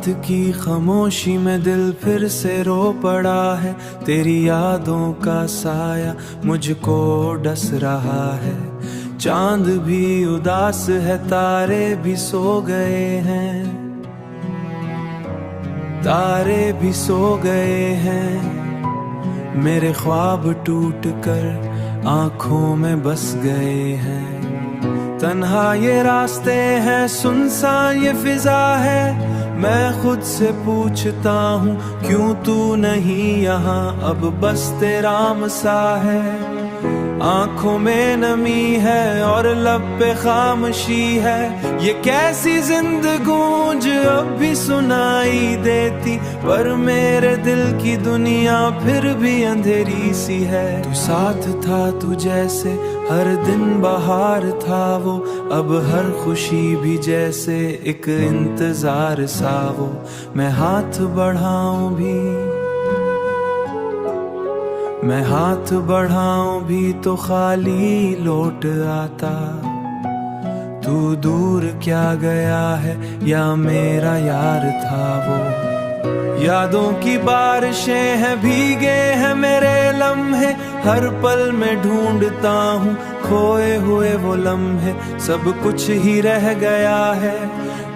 की खामोशी में दिल फिर से रो पड़ा है। तेरी यादों का साया मुझको डस रहा है। चांद भी उदास है, तारे भी सो गए हैं, तारे भी सो गए हैं। मेरे ख्वाब टूट कर आंखों में बस गए हैं। तन्हा ये रास्ते हैं, सुनसान ये फिजा है। मैं खुद से पूछता हूँ क्यों तू नहीं यहाँ, अब बस तेरा मसा है। आंखों में नमी है और लब पे खामोशी है। ये कैसी जिंदगूंज अब भी सुनाई देती, पर मेरे दिल की दुनिया फिर भी अंधेरी सी है। तू साथ था, तू जैसे हर दिन बाहर था वो, अब हर खुशी भी जैसे एक इंतजार सा वो। मैं हाथ बढ़ाऊं भी, मैं हाथ बढ़ाऊं भी तो खाली लौट आता। तू दूर क्या गया है या मेरा यार था वो। यादों की बारिशें हैं, भीगे हैं मेरे लम्हे। हर पल में ढूंढता हूँ खोए हुए वो लम्हे। सब कुछ ही रह गया है,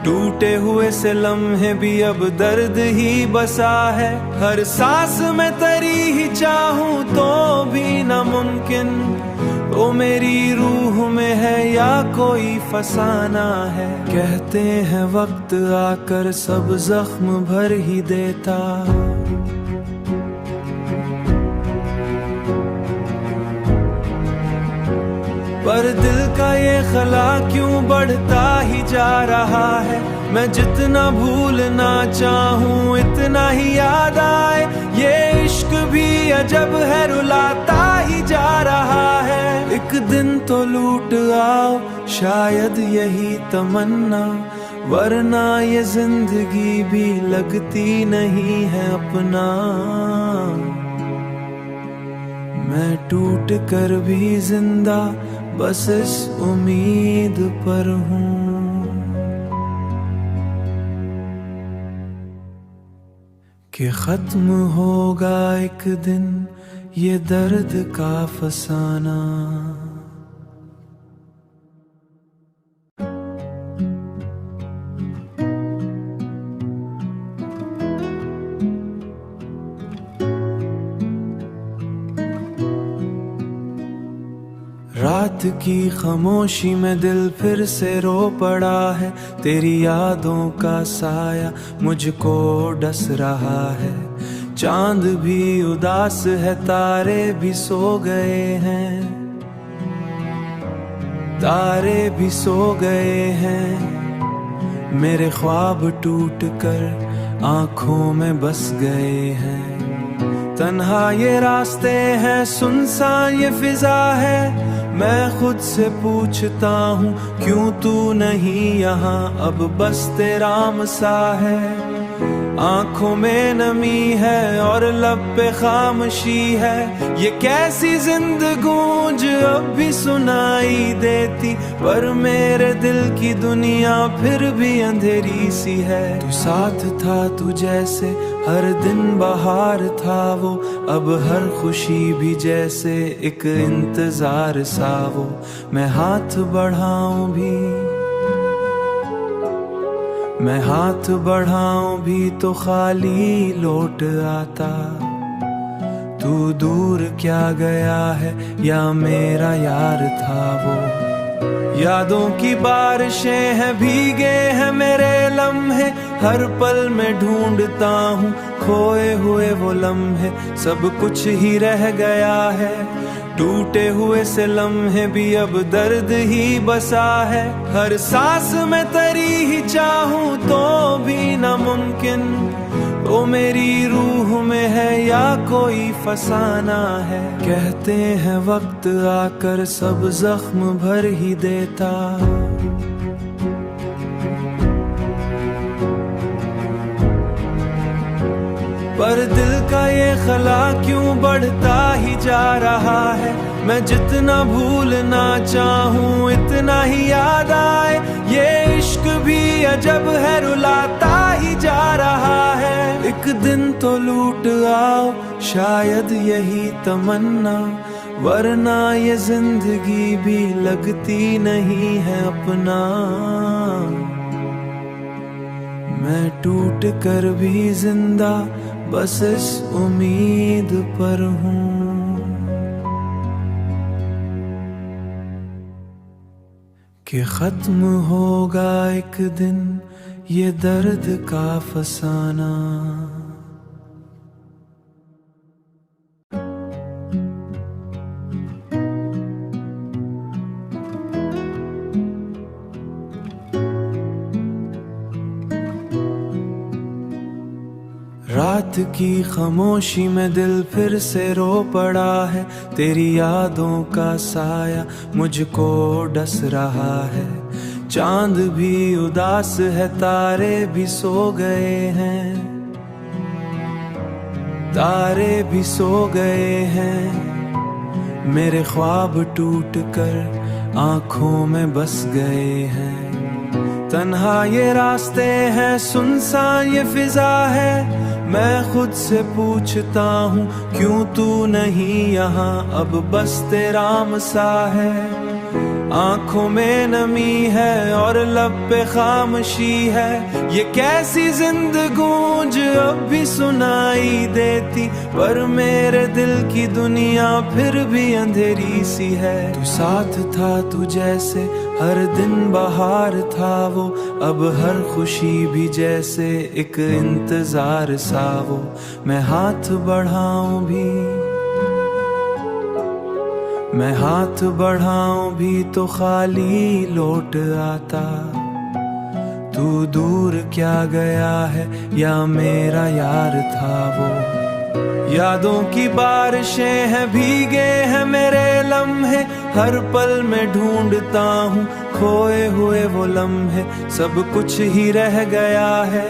टूटे हुए से लम्हे भी अब दर्द ही बसा है। हर सांस में तेरी ही चाहूं तो भी नामुमकिन। ओ मेरी रूह में है या कोई फसाना है। कहते हैं वक्त आकर सब जख्म भर ही देता, पर दिल का ये खला क्यों बढ़ता ही जा रहा है। मैं जितना भूलना चाहूँ इतना ही याद आए। ये इश्क भी अजब है, रुलाता ही जा रहा है। एक दिन तो लूट आओ, शायद यही तमन्ना, वरना ये जिंदगी भी लगती नहीं है अपना। मैं टूट कर भी जिंदा बस इस उम्मीद पर हूँ कि खत्म होगा एक दिन ये दर्द का फसाना। रात की खामोशी में दिल फिर से रो पड़ा है। तेरी यादों का साया मुझको डस रहा है। चांद भी उदास है, तारे भी सो गए हैं, तारे भी सो गए हैं। मेरे ख्वाब टूट कर आंखों में बस गए हैं। तन्हा ये रास्ते हैं, सुनसान ये फिजा है। मैं खुद से पूछता हूँ क्यों तू नहीं यहाँ, अब बस तेरा मसा है। आंखों में नमी है और लब पे खामोशी है। ये कैसी जिंदगूंज अब भी सुनाई देती, पर मेरे दिल की दुनिया फिर भी अंधेरी सी है। तू साथ था, तू जैसे हर दिन बाहर था वो, अब हर खुशी भी जैसे एक इंतजार सा वो। मैं हाथ बढ़ाऊं भी, मैं हाथ बढ़ाऊं भी तो खाली लौट आता। तू दूर क्या गया है या मेरा यार था वो। यादों की बारिशें हैं, भीगे हैं मेरे लम्हे। हर पल में ढूंढता हूँ खोए हुए वो लम्हे। सब कुछ ही रह गया है, टूटे हुए से लम्हे भी अब दर्द ही बसा है। हर सांस में तेरी ही चाहूं तो भी नामुमकिन। ओ मेरी रूह में है या कोई फसाना है। कहते हैं वक्त आकर सब जख्म भर ही देता, पर दिल का ये खला क्यों बढ़ता ही जा रहा है। मैं जितना भूलना चाहूँ इतना ही याद आए। ये इश्क भी अजब है, रुलाता ही जा रहा है। एक दिन तो लूट आओ, शायद यही तमन्ना, वरना ये जिंदगी भी लगती नहीं है अपना। मैं टूट कर भी जिंदा बस इस उम्मीद पर हूँ कि खत्म होगा एक दिन ये दर्द का फसाना। रात की खामोशी में दिल फिर से रो पड़ा है। तेरी यादों का साया मुझको डस रहा है। चांद भी उदास है, तारे भी सो गए हैं, तारे भी सो गए हैं। मेरे ख्वाब टूट कर आंखों में बस गए हैं। तन्हा ये रास्ते हैं, सुनसान ये फिजा है। मैं खुद से पूछता हूँ क्यों तू नहीं यहाँ, अब बस तेरा मसा है। आंखों में नमी है और लब पे खामोशी है। ये कैसी जिंदगी गूंज अब भी सुनाई देती, पर मेरे दिल की दुनिया फिर भी अंधेरी सी है। तू साथ था, तू जैसे हर दिन बाहर था वो, अब हर खुशी भी जैसे एक इंतजार सा वो। मैं हाथ बढ़ाऊं भी, मैं हाथ बढ़ाऊं भी तो खाली लौट आता। तू दूर क्या गया है या मेरा यार था वो। यादों की बारिशें हैं, भीगे हैं मेरे लम्हे। हर पल में ढूंढता हूँ खोए हुए वो लम्हे। सब कुछ ही रह गया है,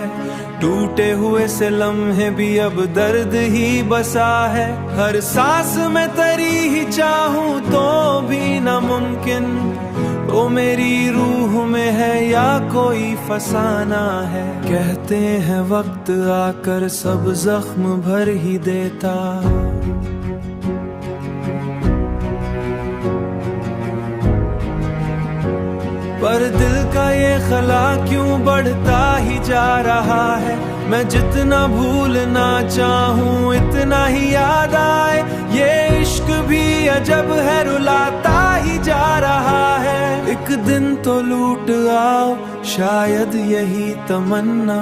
टूटे हुए से लम्हे भी अब दर्द ही बसा है। हर सांस में तेरी ही चाहूं तो भी नामुमकिन, वो मेरी रूह में है या कोई फसाना है। कहते हैं वक्त आकर सब जख्म भर ही देता, पर दिल का ये खला क्यों बढ़ता ही जा रहा है। मैं जितना भूलना चाहूँ इतना ही याद आए। ये इश्क भी अजब है, रुलाता ही जा रहा है। एक दिन तो लूट आओ, शायद यही तमन्ना,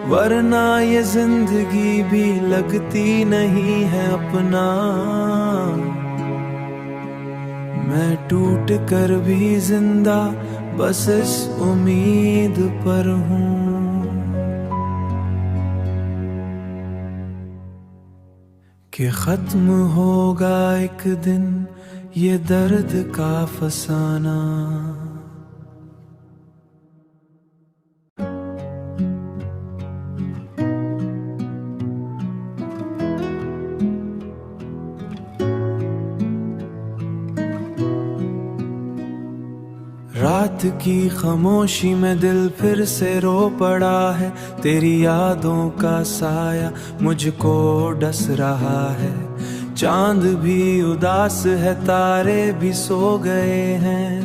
वरना ये जिंदगी भी लगती नहीं है अपना। मैं टूट कर भी जिंदा बस इस उम्मीद पर हूँ कि खत्म होगा एक दिन ये दर्द का फसाना। रात की खामोशी में दिल फिर से रो पड़ा है। तेरी यादों का साया मुझको डस रहा है। चांद भी उदास है, तारे भी सो गए हैं,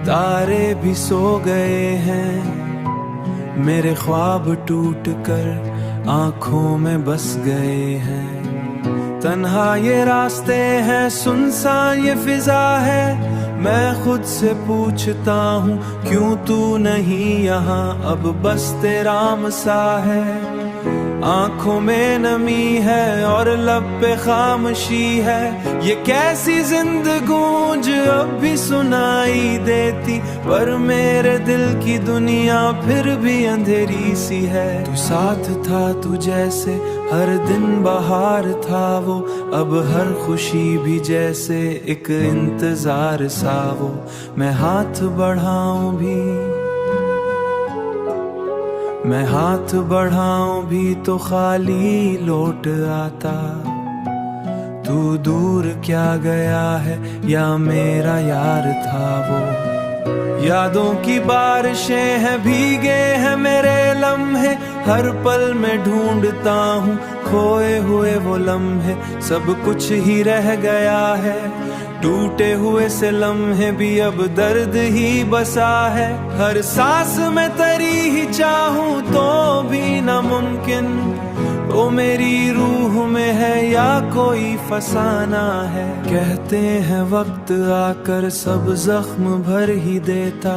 तारे भी सो गए हैं। मेरे ख्वाब टूट कर आंखों में बस गए हैं। तन्हा ये रास्ते हैं, सुनसान ये फिजा है। मैं खुद से पूछता हूँ क्यों तू नहीं यहाँ, अब बस तेरा मसा है। आंखों में नमी है और लब पे खामोशी है। ये कैसी जिंदगी गूंज अब भी सुनाई देती, पर मेरे दिल की दुनिया फिर भी अंधेरी सी है। तू साथ था, तू जैसे हर दिन बाहर था वो, अब हर खुशी भी जैसे एक इंतजार सा वो। मैं हाथ बढ़ाऊं भी, मैं हाथ बढ़ाऊं भी तो खाली लौट आता। तू दूर क्या गया है या मेरा यार था वो। यादों की बारिशें हैं, भीगे हैं मेरे लम्हे, हर पल में ढूंढता हूँ खोए हुए वो लम्हे। सब कुछ ही रह गया है, टूटे हुए से लम्हे भी अब दर्द ही बसा है। हर सांस में तेरी ही चाहूं तो भी नामुमकिन, ओ मेरी रूह में है या कोई फसाना है। कहते हैं वक्त आकर सब जख्म भर ही देता,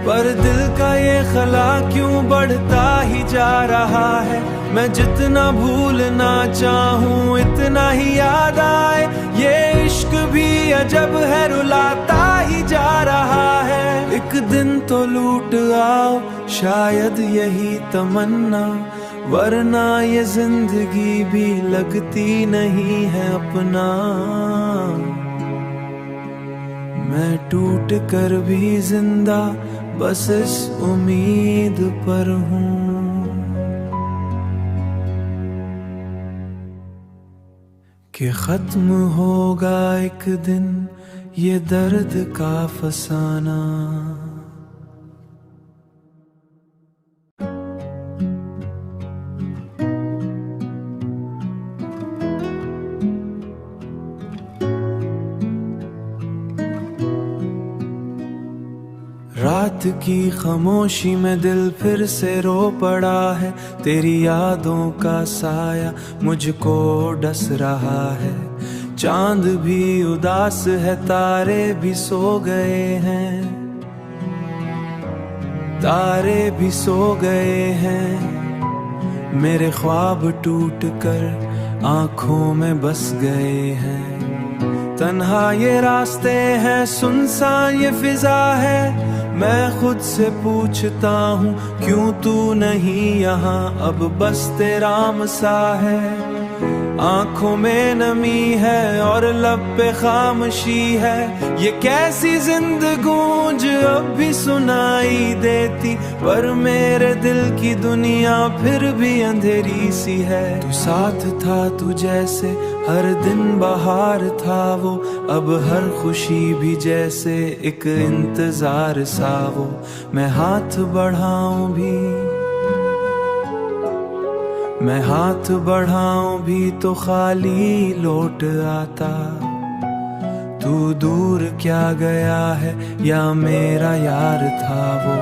पर दिल का ये खला क्यों बढ़ता ही जा रहा है। मैं जितना भूलना चाहूं इतना ही याद आए, ये इश्क भी अजब है रुलाता ही जा रहा है। एक दिन तो लूट आओ शायद यही तमन्ना, वरना ये जिंदगी भी लगती नहीं है अपना। मैं टूट कर भी जिंदा बस इस उम्मीद पर हूँ कि खत्म होगा एक दिन ये दर्द का फसाना। रात की खामोशी में दिल फिर से रो पड़ा है, तेरी यादों का साया मुझको डस रहा है। चांद भी उदास है, तारे भी सो गए हैं, तारे भी सो गए हैं। मेरे ख्वाब टूट कर आंखों में बस गए हैं। तन्हा ये रास्ते हैं, सुनसान ये फिजा है। मैं खुद से पूछता हूँ क्यों तू नहीं यहाँ, अब बस तेरा मसा है। आंखों में नमी है और लब पे खामोशी है, ये कैसी जिंदगूंज अब भी सुनाई देती। पर मेरे दिल की दुनिया फिर भी अंधेरी सी है। तू साथ था, तू जैसे हर दिन बाहर था वो, अब हर खुशी भी जैसे एक इंतजार सा वो। मैं हाथ बढ़ाऊं भी, मैं हाथ बढ़ाऊं भी तो खाली लौट आता। तू दूर क्या गया है या मेरा यार था वो।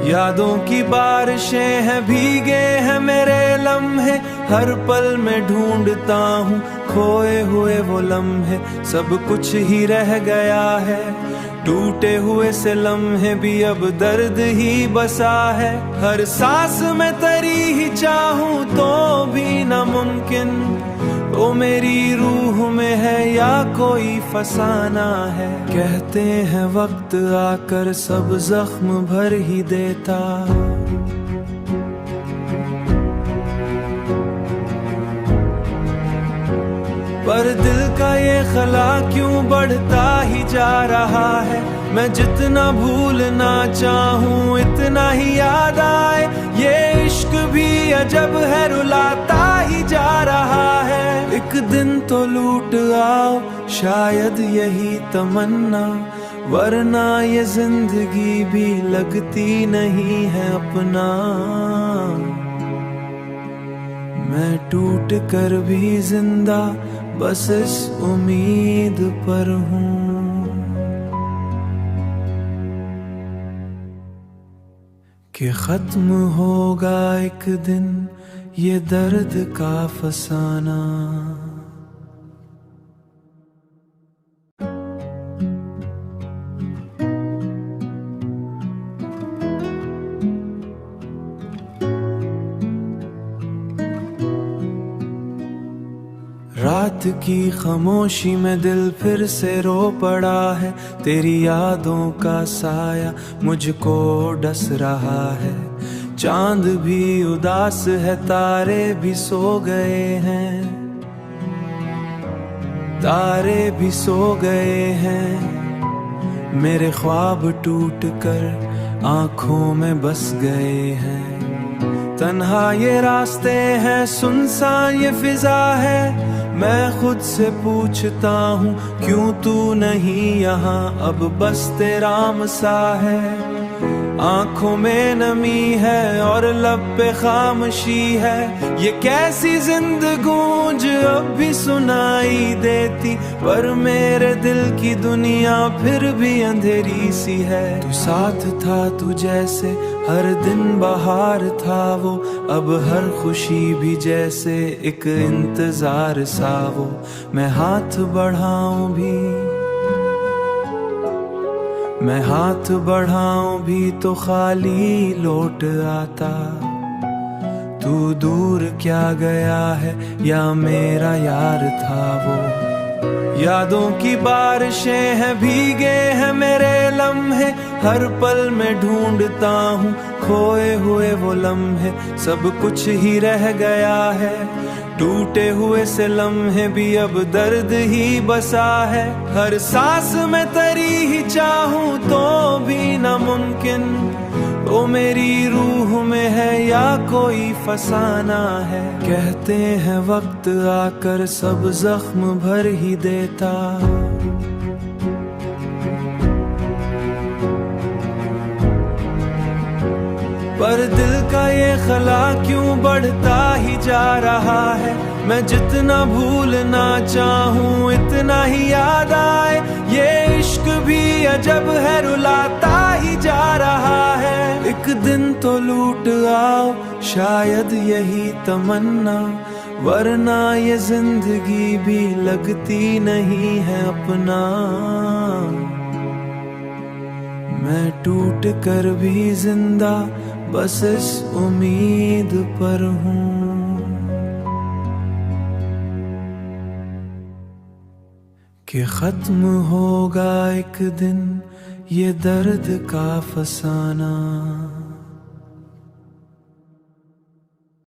यादों की बारिशें हैं, भीगे हैं मेरे लम्हे, हर पल में ढूंढता हूँ खोए हुए वो लम्हे। सब कुछ ही रह गया है, टूटे हुए से लम्हे भी अब दर्द ही बसा है। हर सांस में तेरी ही चाहूं तो भी नामुमकिन, ओ मेरी रूह में है या कोई फसाना है। कहते हैं वक्त आकर सब जख्म भर ही देता, पर दिल का ये खला क्यों बढ़ता ही जा रहा है। मैं जितना भूलना चाहूं इतना ही याद आए, ये इश्क भी अजब है रुलाता ही जा रहा है। एक दिन तो लूट आओ शायद यही तमन्ना, वरना ये जिंदगी भी लगती नहीं है अपना। मैं टूट कर भी जिंदा बस इस उम्मीद पर हूँ कि खत्म होगा एक दिन ये दर्द का फसाना। रात की खामोशी में दिल फिर से रो पड़ा है, तेरी यादों का साया मुझको डस रहा है। चांद भी उदास है, तारे भी सो गए हैं, तारे भी सो गए हैं। मेरे ख्वाब टूट कर आंखों में बस गए हैं। तन्हा ये रास्ते हैं, सुनसान ये फिजा है, मैं खुद से पूछता हूँ क्यों तू नहीं यहाँ, अब बस तेरा मसा है। आंखों में नमी है और लब पे खामोशी है, ये कैसी जिंदगूंज अब भी सुनाई देती, पर मेरे दिल की दुनिया फिर भी अंधेरी सी है। तू साथ था, तू जैसे हर दिन बाहर था वो, अब हर खुशी भी जैसे एक इंतजार सा वो। मैं हाथ बढ़ाऊं भी, मैं हाथ बढ़ाऊं भी तो खाली लौट आता। तू दूर क्या गया है या मेरा यार था वो। यादों की बारिशें हैं, भीगे हैं मेरे लम्हे, हर पल में ढूंढता हूँ खोए हुए वो लम्हे। सब कुछ ही रह गया है, टूटे हुए से लम्हे भी अब दर्द ही बसा है। हर सांस में तेरी ही चाहूं तो भी नामुमकिन, वो मेरी रूह में है या कोई फसाना है। कहते हैं वक्त आकर सब जख्म भर ही देता, पर दिल का ये खला क्यों बढ़ता ही जा रहा है। मैं जितना भूलना चाहूँ इतना ही याद आए, ये इश्क भी अजब है रुलाता ही जा रहा है। एक दिन तो लूट आओ शायद यही तमन्ना, वरना ये जिंदगी भी लगती नहीं है अपना। मैं टूट कर भी जिंदा बस इस उम्मीद पर हूँ कि खत्म होगा एक दिन ये दर्द का फसाना।